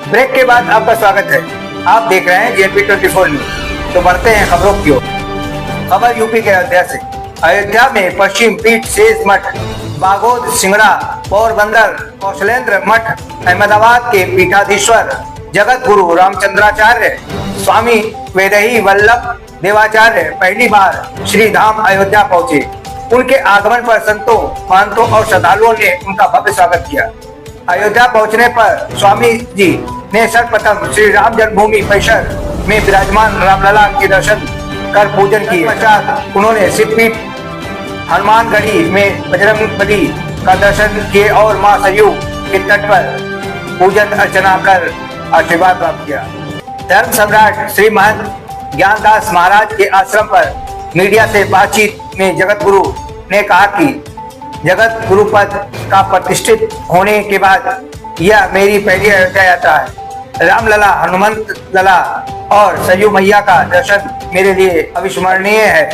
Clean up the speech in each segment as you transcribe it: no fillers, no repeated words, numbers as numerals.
Break के बाद आपका स्वागत है। आप देख रहे हैं JNP 24 न्यूज। तो बढ़ते हैं खबरों की ओर। खबर यूपी के अयोध्या से। अयोध्या में पश्चिम पीठ शेष मठ, बागोद सिंगड़ा, पोरबंदर कौशलेंद्र मठ, अहमदाबाद के पीठाधीश्वर जगत गुरु रामचंद्राचार्य स्वामी वैदेही वल्लभ देवाचार्य पहली बार श्री धाम अयोध्या पहुँचे। उनके आगमन पर संतों, महंतों और श्रद्धालुओं ने उनका भव्य स्वागत किया। अयोध्या पहुंचने पर स्वामी जी ने सर्वप्रथम श्री राम जन्मभूमि परिसर में विराजमान रामलला के दर्शन कर पूजन किए। पश्चात उन्होंने सिद्धपीठ हनुमानगढ़ी में बजरंगबली का दर्शन किए और मां सरयू के तट पर पूजन अर्चना कर आशीर्वाद प्राप्त किया। धर्म सम्राट श्री महंत ज्ञानदास महाराज के आश्रम पर मीडिया से बातचीत में जगत गुरु ने कहा कि जगत गुरु पद का प्रतिष्ठित होने के बाद यह मेरी पहली अयोध्या यात्रा है। रामलला, हनुमंत लला और सरयू मैया का दर्शन मेरे लिए अविस्मरणीय है।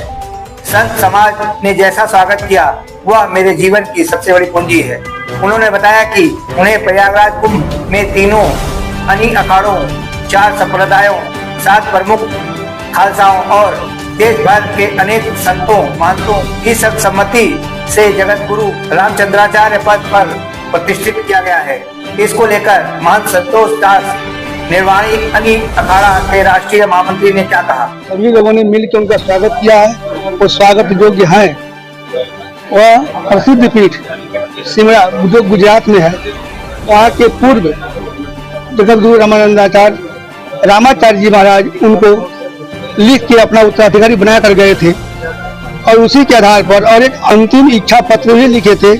संत समाज ने जैसा स्वागत किया वह मेरे जीवन की सबसे बड़ी पूंजी है। उन्होंने बताया कि उन्हें प्रयागराज कुंभ में तीनों अनी अखाड़ों, 4 संप्रदायों, 7 प्रमुख खालसाओं और देश भर के अनेक संतों, महंतों की सर्वसम्मति से जगत गुरु रामचंद्राचार्य पद पर प्रतिष्ठित किया गया है। इसको लेकर महंत संतोष दास निर्वाणी अनी अखाड़ा के राष्ट्रीय महामंत्री ने क्या कहा? सभी लोगों ने मिलकर उनका स्वागत किया है और स्वागत योग्य है। वह प्रसिद्ध पीठ सिमरा जो गुजरात में है, वहाँ के पूर्व जगत गुरु रामाचार्य जी महाराज उनको लिख के अपना उत्तराधिकारी बना कर गए थे और उसी के आधार पर और एक अंतिम इच्छा पत्र भी लिखे थे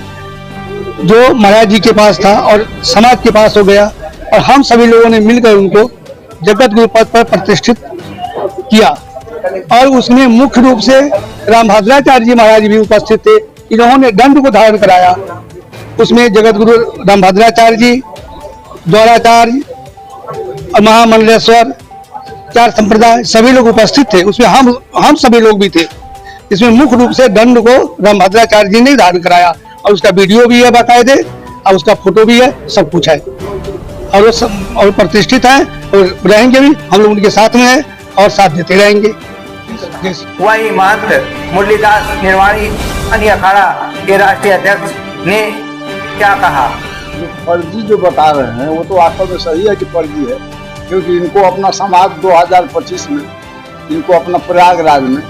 जो महाराज जी के पास था और समाज के पास हो गया और हम सभी लोगों ने मिलकर उनको जगत गुरु पद पर प्रतिष्ठित किया। और उसमें मुख्य रूप से रामभद्राचार्य जी महाराज भी उपस्थित थे। इन्होंने दंड को धारण कराया। उसमें जगत गुरु रामभद्राचार्य जी, द्वाराचार्य और महामंडलेश्वर, 4 संप्रदाय सभी लोग उपस्थित थे। उसमें हम सभी लोग भी थे। इसमें मुख्य रूप से दंड को रामभद्राचार्य जी ने धारण कराया और उसका वीडियो भी है बाकायदे और उसका फोटो भी है, सब कुछ है और वो सब और प्रतिष्ठित है और रहेंगे भी। हम लोग उनके साथ में है और साथ देते रहेंगे। वही महंत मुरलीदास निर्वाणी अनी अखाड़ा के राष्ट्रीय अध्यक्ष ने क्या कहा? फर्जी जो बता रहे हैं वो तो वास्तव में सही है कि फर्जी है, क्योंकि इनको अपना समाज 2025 में इनको अपना प्रयागराज में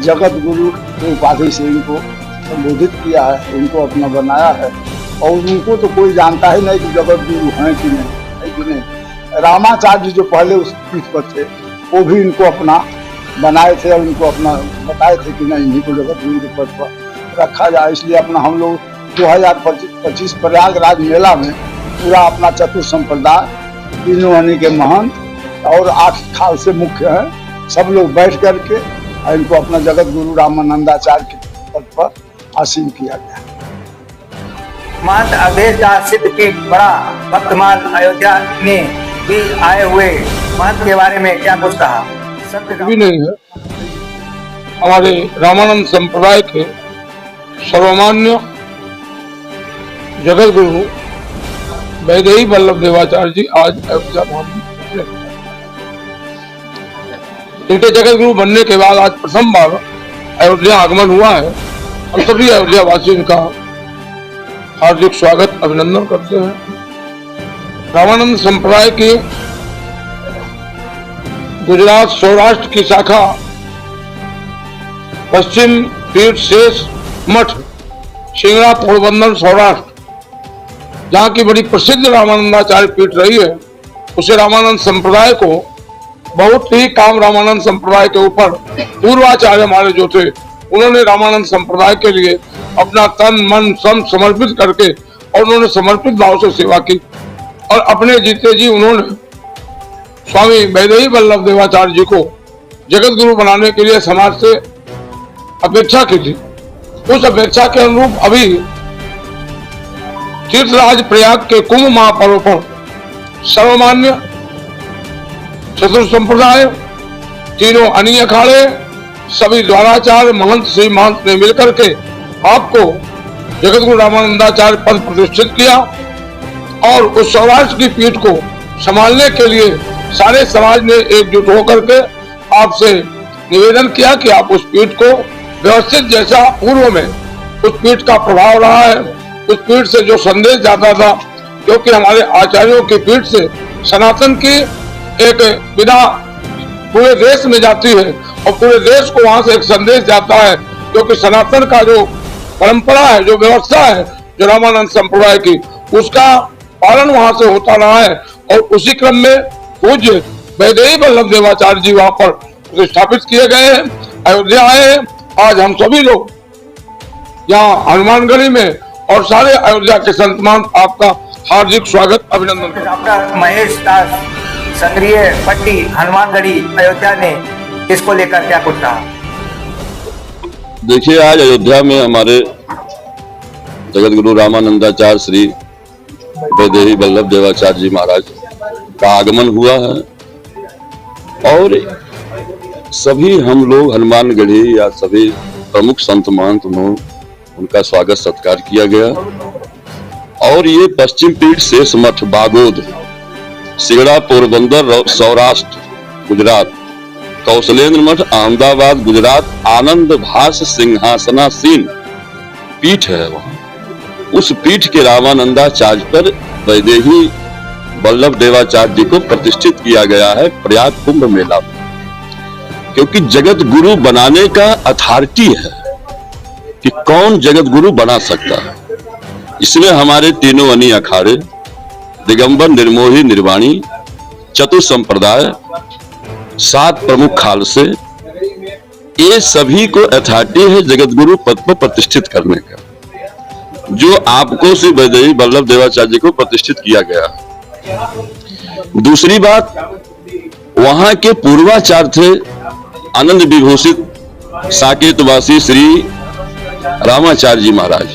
जगत गुरु की उपाधि से इनको संबोधित किया है, इनको अपना बनाया है और उनको तो कोई जानता ही नहीं कि जगत गुरु हैं कि नहीं, है कि नहीं। रामाचार्य जी जो पहले उस पीठ पर थे वो भी इनको अपना बनाए थे और इनको अपना बताए थे कि नहीं, इन्हीं को जगत गुरु के पद पर रखा जाए। इसलिए अपना हम लोग 2025 प्रयागराज मेला में पूरा अपना चतुर संप्रदाय, तीनों अनी के महंत और 8 खाल से मुख्य हैं, सब लोग बैठ करके इनको अपना जगत गुरु रामानंदाचार्य के पद पर आसीन किया गया। महंत अवधेश दास सिद्धपीठ बड़ा भक्तमाल अयोध्या में भी आए हुए महंत के बारे में क्या कुछ कहा? भी नहीं है। हमारे रामानंद संप्रदाय के सर्वमान्य जगत गुरु वैदेही वल्लभ देवाचार्य जी आज अयोध्या में इनके जगत गुरु बनने के बाद आज प्रथम बार अयोध्या आगमन हुआ है और सभी अयोध्या वासी इनका हार्दिक स्वागत, अभिनंदन करते हैं। रामानंद संप्रदाय की गुजरात सौराष्ट्र की शाखा पश्चिम पीठ शेष मठ सिंगड़ा पोरबंदर सौराष्ट्र जहाँ की बड़ी प्रसिद्ध रामानंदाचार्य पीठ रही है, उसे रामानंद संप्रदाय को बहुत ही काम रामानंद संप्रदाय के ऊपर पूर्वाचार्य हमारे जो थे उन्होंने रामानंद संप्रदाय के लिए अपना तन मन समर्पित करके और उन्होंने समर्पित भाव से सेवा की और अपने जीते जी उन्होंने स्वामी वैदेही वल्लभ देवाचार्य जी को जगत गुरु बनाने के लिए समाज से अपेक्षा की थी। उस अपेक्षा के अनुरूप अभी तीर्थराज प्रयाग के कुंभ महापर्व पर सर्वमान्य चतुर संप्रदाय, तीनों अनी अखाड़े, सभी द्वाराचार्य, महंत, श्री महंत ने मिलकर के आपको जगत गुरु रामानंदाचार्य पद प्रतिष्ठित किया और उस सौराष्ट्र की पीठ को संभालने के लिए सारे समाज ने एकजुट होकर के आपसे निवेदन किया कि आप उस पीठ को व्यवस्थित, जैसा पूर्व में उस पीठ का प्रभाव रहा है, उस पीठ से जो संदेश जाता था, क्योंकि हमारे आचार्यों की पीठ से सनातन की एक विधा पूरे देश में जाती है और पूरे देश को वहां से एक संदेश जाता है, क्योंकि सनातन का जो परंपरा है, जो व्यवस्था है, जो रामानंद संप्रदाय की, उसका पालन वहां से होता रहा है। और उसी क्रम में पूज्य वैदेही वल्लभ देवाचार्य जी वहां पर प्रतिष्ठापित किए गए हैं, अयोध्या आए हैं। आज हम सभी लोग यहाँ हनुमानगढ़ी में और सारे अयोध्या के संतमान आपका हार्दिक स्वागत, अभिनंदन। डॉक्टर महेश दास संग्रिय पट्टी हनुमानगढ़ी अयोध्या ने इसको लेकर क्या कुछ कहा? देखिए, आज अयोध्या में हमारे जगत गुरु रामानंदाचार्य श्री वैदेही वल्लभ देवाचार्य जी महाराज का आगमन हुआ है और सभी हम लोग हनुमानगढ़ी या सभी प्रमुख संत महंत उनका स्वागत सत्कार किया गया। और ये पश्चिम पीठ शेष मठ बागोद, सिगड़ा, पोरबंदर, सौराष्ट्र, गुजरात, कौशलेंद्र मठ, अहमदाबाद, गुजरात, आनंद भास सिंहासनासीन पीठ है। वहां उस पीठ के रामानंदाचार्य पर वैदेही वल्लभ देवाचार्य जी को प्रतिष्ठित किया गया है प्रयाग कुंभ मेला में, क्योंकि जगत गुरु बनाने का अथॉरिटी है कि कौन जगत गुरु बना सकता है। इसमें हमारे तीनों अनी अखाड़े, दिगंबर, निर्मोही, निर्वाणी, चतुर संप्रदाय, 7 प्रमुख खालसे, ये सभी को अथॉरिटी है जगत गुरु पद पर प्रतिष्ठित करने का, जो आपको श्री वैदेही वल्लभ देवाचार्य जी को प्रतिष्ठित किया गया। दूसरी बात, वहां के पूर्वाचार्य थे आनंद विभूषित साकेतवासी श्री रामाचार्य जी महाराज,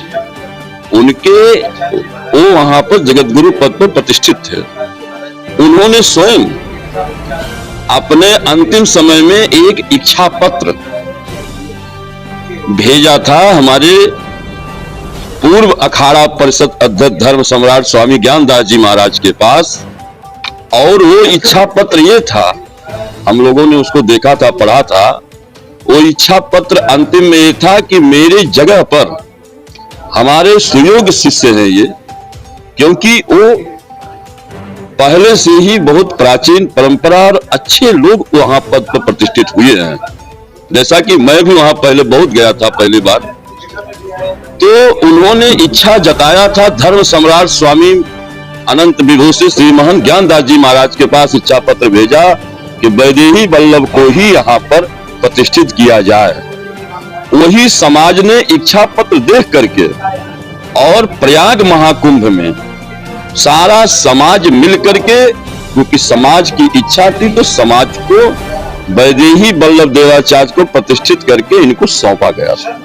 वो वहां पर जगत गुरु पद पर प्रतिष्ठित थे। उन्होंने स्वयं अपने अंतिम समय में एक इच्छा पत्र भेजा था हमारे पूर्व अखाड़ा परिषद अध्यक्ष धर्म सम्राट स्वामी ज्ञानदास जी महाराज के पास, और वो इच्छा पत्र ये था, हम लोगों ने उसको देखा था, पढ़ा था। वो इच्छा पत्र अंतिम में ये था कि मेरे जगह पर हमारे सुयोग्य शिष्य हैं ये, क्योंकि वो पहले से ही बहुत प्राचीन परंपरा और अच्छे लोग वहां पद पर प्रतिष्ठित हुए हैं। जैसा कि मैं भी वहां पहले बहुत गया था पहली बार, तो उन्होंने इच्छा जताया था, धर्म सम्राट स्वामी अनंत विभूषित श्री महंत ज्ञानदास जी महाराज के पास इच्छा पत्र भेजा कि वैदेही वल्लभ को ही यहाँ पर प्रतिष्ठित किया जाए। वही समाज ने इच्छा पत्र देख करके और प्रयाग महाकुंभ में सारा समाज मिल करके, क्योंकि समाज की इच्छा थी, तो समाज को वैदेही वल्लभ देवाचार्य को प्रतिष्ठित करके इनको सौंपा गया था।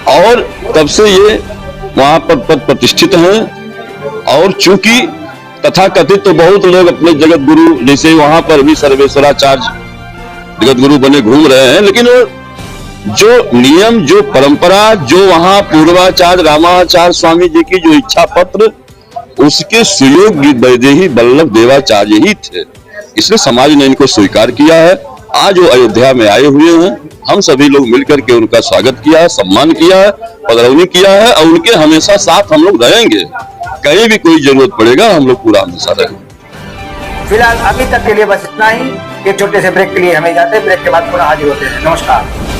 और तब से ये वहां पर पद प्रतिष्ठित हैं। और चूंकि तथाकथित तो बहुत लोग अपने जगत गुरु, जैसे वहां पर भी सर्वेश्वराचार्य जगत गुरु बने घूम रहे हैं, लेकिन जो नियम, जो परंपरा, जो वहां पूर्वाचार्य रामाचार्य स्वामी जी की जो इच्छा पत्र, उसके सुयोग्य वैदेही वल्लभ देवाचार्य ही थे, इसलिए समाज ने इनको स्वीकार किया है। आज वो अयोध्या में आए हुए हैं, हम सभी लोग मिलकर के उनका स्वागत किया है, सम्मान किया है, पधरौनी किया है, और उनके हमेशा साथ हम लोग रहेंगे। कहीं भी कोई जरूरत पड़ेगा हम लोग पूरा हमेशा रहेंगे। फिलहाल अभी तक के लिए बस इतना ही। एक छोटे से ब्रेक के लिए हमें जाते हैं, ब्रेक के बाद पुनः हाजिर होते हैं। नमस्कार।